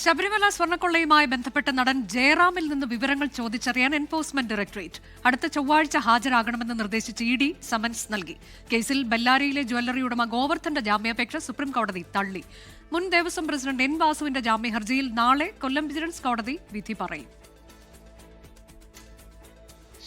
ശബരിമല സ്വർണ്ണക്കൊള്ളയുമായി ബന്ധപ്പെട്ട് നടൻ ജയറാമിൽ നിന്ന് വിവരങ്ങൾ ചോദിച്ചറിയാൻ എൻഫോഴ്സ്മെന്റ് ഡയറക്ടറേറ്റ് അടുത്ത ചൊവ്വാഴ്ച ഹാജരാകണമെന്ന് നിർദ്ദേശിച്ച് ഇഡി സമൻസ് നൽകി. കേസിൽ ബെല്ലാരിയിലെ ജ്വല്ലറി ഉടമ ഗോവർദ്ധന്റെ ജാമ്യാപേക്ഷ സുപ്രീംകോടതി തള്ളി. മുൻ ദേവസ്വം പ്രസിഡന്റ് എൻ വാസുവിന്റെ ജാമ്യഹർജിയിൽ നാളെ കൊല്ലം വിജിലൻസ് കോടതി വിധി പറയും.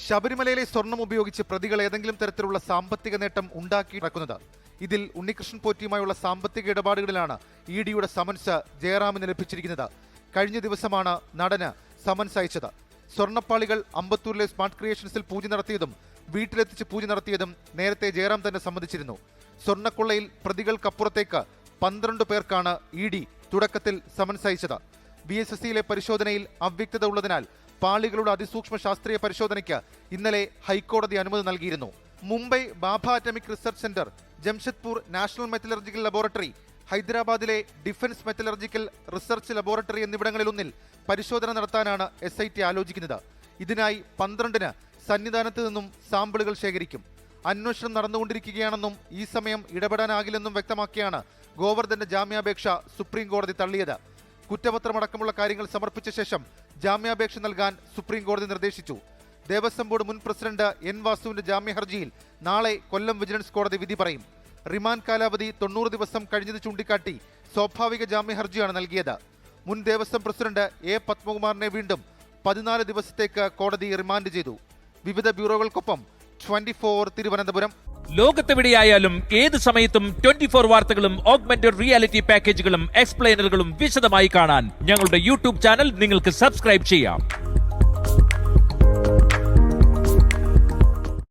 ശബരിമലയിലെ സ്വർണം ഉപയോഗിച്ച് പ്രതികൾ ഏതെങ്കിലും തരത്തിലുള്ള സാമ്പത്തിക നേട്ടം ഉണ്ടാക്കിയിരിക്കുന്നത്. ഇതിൽ ഉണ്ണികൃഷ്ണൻ പോറ്റിയുമായുള്ള സാമ്പത്തിക ഇടപാടുകളിലാണ് ഇഡിയുടെ സമൻസ് ജയറാമിന് ലഭിച്ചിരിക്കുന്നത്. കഴിഞ്ഞ ദിവസമാണ് നടന് സമൻസ് അയച്ചത്. സ്വർണ്ണപ്പാളികൾ അമ്പത്തൂരിലെ സ്മാർട്ട് ക്രിയേഷൻസിൽ പൂജ നടത്തിയതും വീട്ടിലെത്തിച്ച് പൂജ നടത്തിയതും നേരത്തെ ജയറാം തന്നെ സമ്മതിച്ചിരുന്നു. സ്വർണ്ണക്കൊള്ളയിൽ പ്രതികൾക്കപ്പുറത്തേക്ക് 12 പേർക്കാണ് ഇഡി തുടക്കത്തിൽ സമൻസ് അയച്ചത്. BSSCയിലെ പരിശോധനയിൽ അവ്യക്തത ഉള്ളതിനാൽ പാളികളുടെ അതിസൂക്ഷ്മ ശാസ്ത്രീയ പരിശോധനയ്ക്ക് ഇന്നലെ ഹൈക്കോടതി അനുമതി നൽകിയിരുന്നു. Mumbai Bhabha atomic research centre, Jamshedpur national metallurgical laboratory, ഹൈദരാബാദിലെ ഡിഫൻസ് മെറ്റലർജിക്കൽ റിസർച്ച് ലബോറട്ടറി എന്നിവിടങ്ങളിലൊന്നിൽ പരിശോധന നടത്താനാണ് SIT ആലോചിക്കുന്നത്. ഇതിനായി 12-ന് സന്നിധാനത്ത് നിന്നും സാമ്പിളുകൾ ശേഖരിക്കും. അന്വേഷണം നടന്നുകൊണ്ടിരിക്കുകയാണെന്നും ഈ സമയം ഇടപെടാനാകില്ലെന്നും വ്യക്തമാക്കിയാണ് ഗോവർദ്ധന്റെ ജാമ്യാപേക്ഷ സുപ്രീം കോടതി തള്ളിയത്. കുറ്റപത്രമടക്കമുള്ള കാര്യങ്ങൾ സമർപ്പിച്ച ശേഷം ജാമ്യാപേക്ഷ നൽകാൻ സുപ്രീം കോടതി നിർദ്ദേശിച്ചു. ദേവസ്വം ബോർഡ് മുൻ പ്രസിഡന്റ് എൻ വാസുവിന്റെ ജാമ്യഹർജിയിൽ നാളെ കൊല്ലം വിജിലൻസ് കോടതി വിധി പറയും. റിമാൻഡ് കാലാവധി 90 ദിവസം കഴിഞ്ഞത് ചൂണ്ടിക്കാട്ടി സ്വാഭാവിക ജാമ്യഹർജിയാണ് നൽകിയത്. മുൻ ദേവസ്വം പ്രസിഡന്റ് A. പത്മകുമാറിനെ വീണ്ടും 14 ദിവസത്തേക്ക് കോടതി റിമാൻഡ് ചെയ്തു. വിവിധ ബ്യൂറോകൾക്കൊപ്പം 24 തിരുവനന്തപുരം. ലോകത്തെവിടെയായാലും ഏത് സമയത്തും 24 വാർത്തകളും ഓഗ്മെന്റഡ് റിയാലിറ്റി പാക്കേജുകളും എക്സ്പ്ലെയിനറുകളും വിശദമായി കാണാൻ ഞങ്ങളുടെ യൂട്യൂബ് ചാനൽ നിങ്ങൾക്ക് സബ്സ്ക്രൈബ് ചെയ്യാം.